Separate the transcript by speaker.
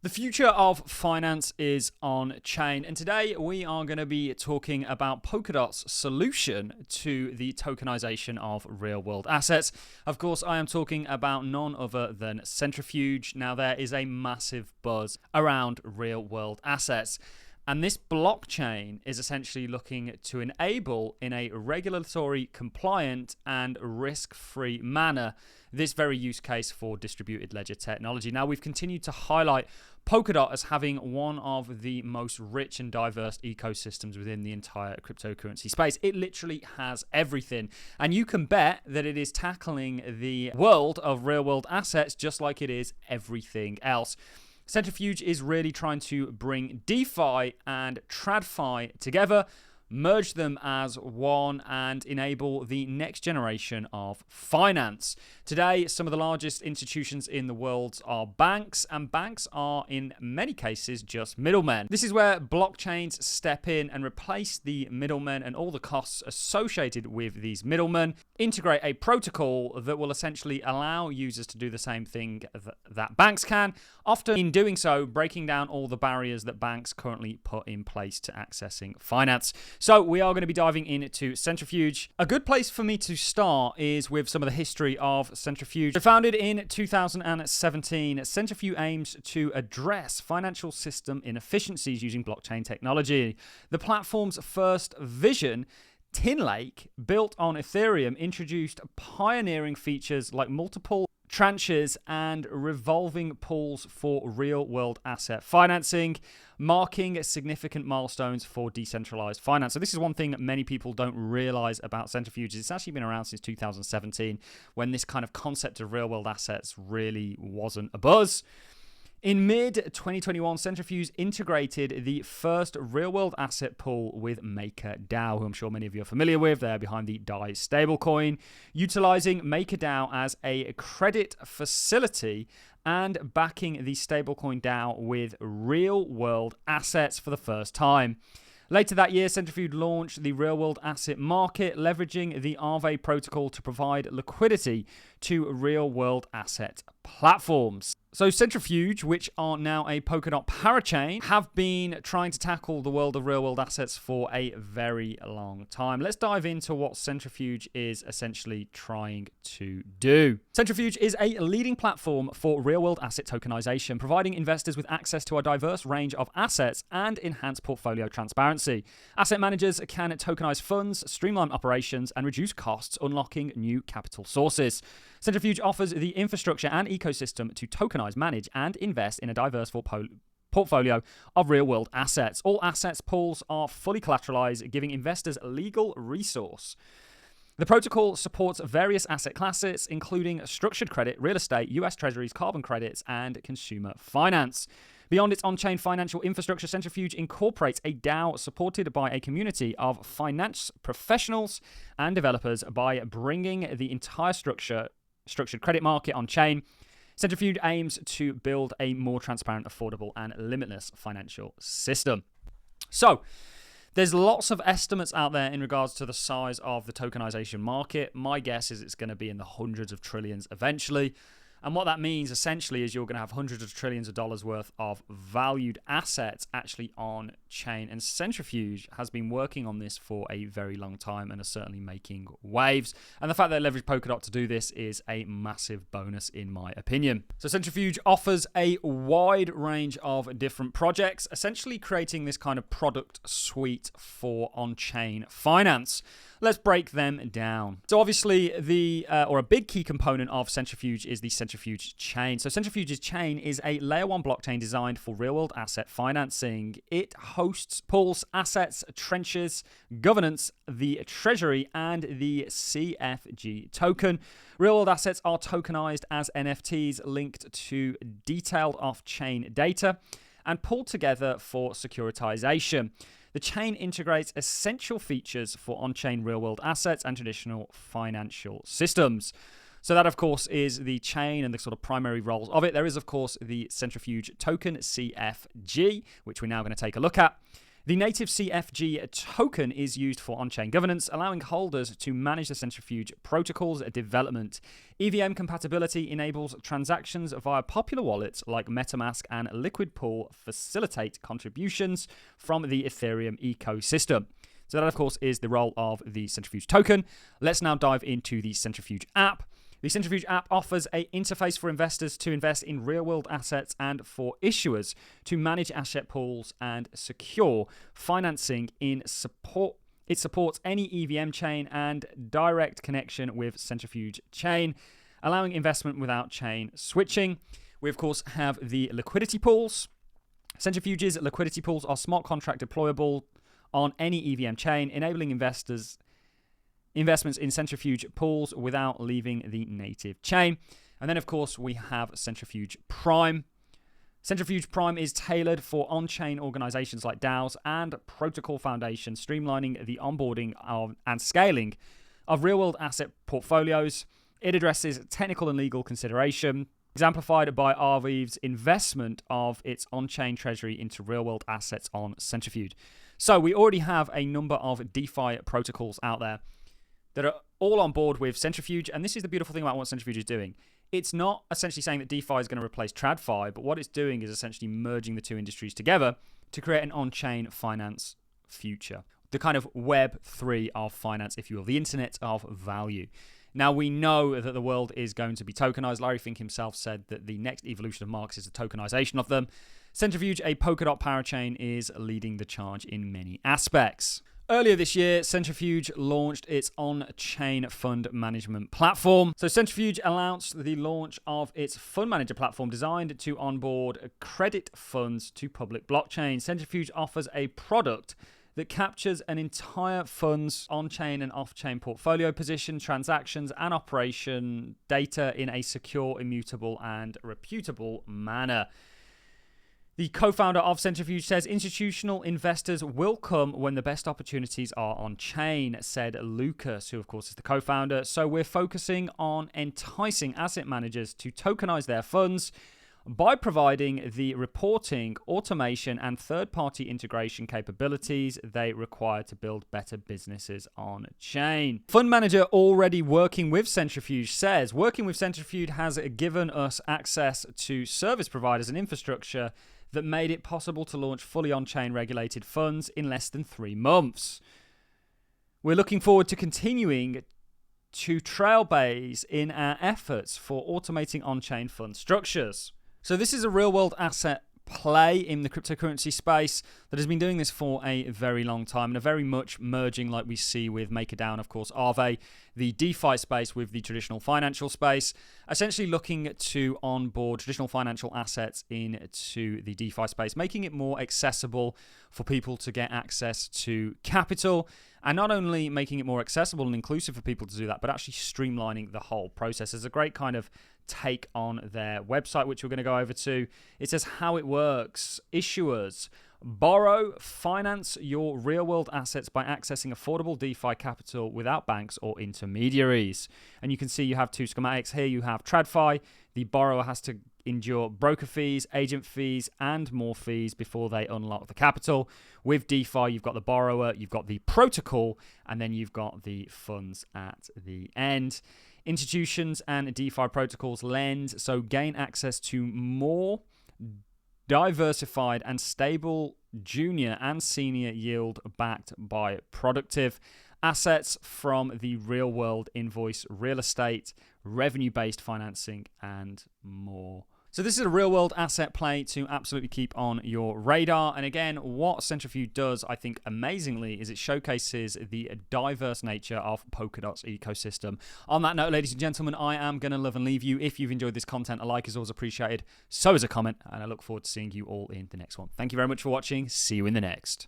Speaker 1: The future of finance is on chain, and today we are going to be talking about Polkadot's solution to the tokenization of real-world assets. Of course, I am talking about none other than Centrifuge. Now, there is a massive buzz around real-world assets, and this blockchain is essentially looking to enable, in a regulatory compliant and risk-free manner, this very use case for distributed ledger technology. Now, we've continued to highlight Polkadot as having one of the most rich and diverse ecosystems within the entire cryptocurrency space. It literally has everything. And you can bet that it is tackling the world of real-world assets just like it is everything else. Centrifuge is really trying to bring DeFi and TradFi together, merge them as one, and enable the next generation of finance. Today, some of the largest institutions in the world are banks, and banks are, in many cases, just middlemen. This is where blockchains step in and replace the middlemen and all the costs associated with these middlemen, integrate a protocol that will essentially allow users to do the same thing that banks can, often in doing so, breaking down all the barriers that banks currently put in place to accessing finance. So we are going to be diving into Centrifuge. A good place for me to start is with some of the history of Centrifuge. Founded in 2017, Centrifuge aims to address financial system inefficiencies using blockchain technology. The platform's first vision, Tin Lake, built on Ethereum, introduced pioneering features like multiple tranches and revolving pools for real-world asset financing, marking significant milestones for decentralized finance. So this is one thing that many people don't realize about Centrifuge. It's actually been around since 2017, when this kind of concept of real-world assets really wasn't a buzz. In mid-2021, Centrifuge integrated the first real-world asset pool with MakerDAO, who I'm sure many of you are familiar with. They're behind the DAI stablecoin, utilizing MakerDAO as a credit facility and backing the stablecoin DAO with real-world assets for the first time. Later that year, Centrifuge launched the real-world asset market, leveraging the Aave protocol to provide liquidity to real-world asset platforms. So Centrifuge, which are now a Polkadot parachain, have been trying to tackle the world of real-world assets for a very long time. Let's dive into what Centrifuge is essentially trying to do. Centrifuge is a leading platform for real-world asset tokenization, providing investors with access to a diverse range of assets and enhanced portfolio transparency. Asset managers can tokenize funds, streamline operations, and reduce costs, unlocking new capital sources. Centrifuge offers the infrastructure and ecosystem to tokenize, manage, and invest in a diverse portfolio of real-world assets. All assets pools are fully collateralized, giving investors legal resource. The protocol supports various asset classes, including structured credit, real estate, US treasuries, carbon credits, and consumer finance. Beyond its on-chain financial infrastructure, Centrifuge incorporates a DAO supported by a community of finance professionals and developers. By bringing the entire structured credit market on-chain, Centrifuge aims to build a more transparent, affordable, and limitless financial system. So, there's lots of estimates out there in regards to the size of the tokenization market. My guess is it's going to be in the hundreds of trillions eventually. And what that means essentially is you're going to have hundreds of trillions of dollars worth of valued assets actually on chain. And Centrifuge has been working on this for a very long time and are certainly making waves. And the fact that they leverage Polkadot to do this is a massive bonus in my opinion. So Centrifuge offers a wide range of different projects, essentially creating this kind of product suite for on-chain finance. Let's break them down. So obviously a big key component of Centrifuge is the Centrifuge chain. So Centrifuge's chain is a layer 1 blockchain designed for real-world asset financing. It hosts pools, assets, trenches, governance, the treasury, and the CFG token. Real-world assets are tokenized as NFTs linked to detailed off-chain data and pulled together for securitization. The chain integrates essential features for on-chain real-world assets and traditional financial systems. So that, of course, is the chain and the sort of primary roles of it. There is, of course, the Centrifuge token, CFG, which we're now going to take a look at. The native CFG token is used for on-chain governance, allowing holders to manage the Centrifuge protocol's development. EVM compatibility enables transactions via popular wallets like MetaMask and Liquid Pool facilitate contributions from the Ethereum ecosystem. So that, of course, is the role of the Centrifuge token. Let's now dive into the Centrifuge app. The Centrifuge app offers an interface for investors to invest in real-world assets and for issuers to manage asset pools and secure financing in support. It supports any EVM chain and direct connection with Centrifuge chain, allowing investment without chain switching. We, of course, have the liquidity pools. Centrifuge's liquidity pools are smart contract deployable on any EVM chain, enabling investments in Centrifuge pools without leaving the native chain. And then, of course, we have Centrifuge Prime. Centrifuge Prime is tailored for on-chain organizations like DAOs and protocol foundations, streamlining the onboarding and scaling of real-world asset portfolios. It addresses technical and legal consideration, exemplified by Arweave's investment of its on-chain treasury into real-world assets on Centrifuge. So we already have a number of DeFi protocols out there that are all on board with Centrifuge. And this is the beautiful thing about what Centrifuge is doing. It's not essentially saying that DeFi is going to replace TradFi, but what it's doing is essentially merging the two industries together to create an on-chain finance future. The kind of Web3 of finance, if you will, the internet of value. Now, we know that the world is going to be tokenized. Larry Fink himself said that the next evolution of markets is the tokenization of them. Centrifuge, a Polkadot parachain, is leading the charge in many aspects. Earlier this year, Centrifuge launched its on-chain fund management platform. So Centrifuge announced the launch of its fund manager platform designed to onboard credit funds to public blockchain. Centrifuge offers a product that captures an entire fund's on-chain and off-chain portfolio position, transactions, and operation data in a secure, immutable, and reputable manner. The co-founder of Centrifuge says institutional investors will come when the best opportunities are on-chain, said Lucas, who of course is the co-founder. So we're focusing on enticing asset managers to tokenize their funds by providing the reporting, automation, and third-party integration capabilities they require to build better businesses on-chain. Fund manager already working with Centrifuge says, working with Centrifuge has given us access to service providers and infrastructure that made it possible to launch fully on-chain regulated funds in less than 3 months. We're looking forward to continuing to trailblaze in our efforts for automating on-chain fund structures. So this is a real-world asset play in the cryptocurrency space that has been doing this for a very long time and are very much merging, like we see with MakerDAO and of course Aave, the DeFi space with the traditional financial space, essentially looking to onboard traditional financial assets into the DeFi space, making it more accessible for people to get access to capital, and not only making it more accessible and inclusive for people to do that, but actually streamlining the whole process. There's a great kind of take on their website, which we're going to go over to. It says how it works. Issuers borrow, finance your real-world assets by accessing affordable DeFi capital without banks or intermediaries. And you can see you have two schematics here. You have TradFi. The borrower has to endure broker fees, agent fees, and more fees before they unlock the capital. With DeFi, you've got the borrower, you've got the protocol, and then you've got the funds at the end. Institutions and DeFi protocols lend, so gain access to more diversified and stable junior and senior yield backed by productive assets from the real world, invoice, real estate, revenue-based financing, and more. So this is a real-world asset play to absolutely keep on your radar. And again, what Centrifuge does, I think, amazingly, is it showcases the diverse nature of Polkadot's ecosystem. On that note, ladies and gentlemen, I am going to love and leave you. If you've enjoyed this content, a like is always appreciated. So is a comment. And I look forward to seeing you all in the next one. Thank you very much for watching. See you in the next.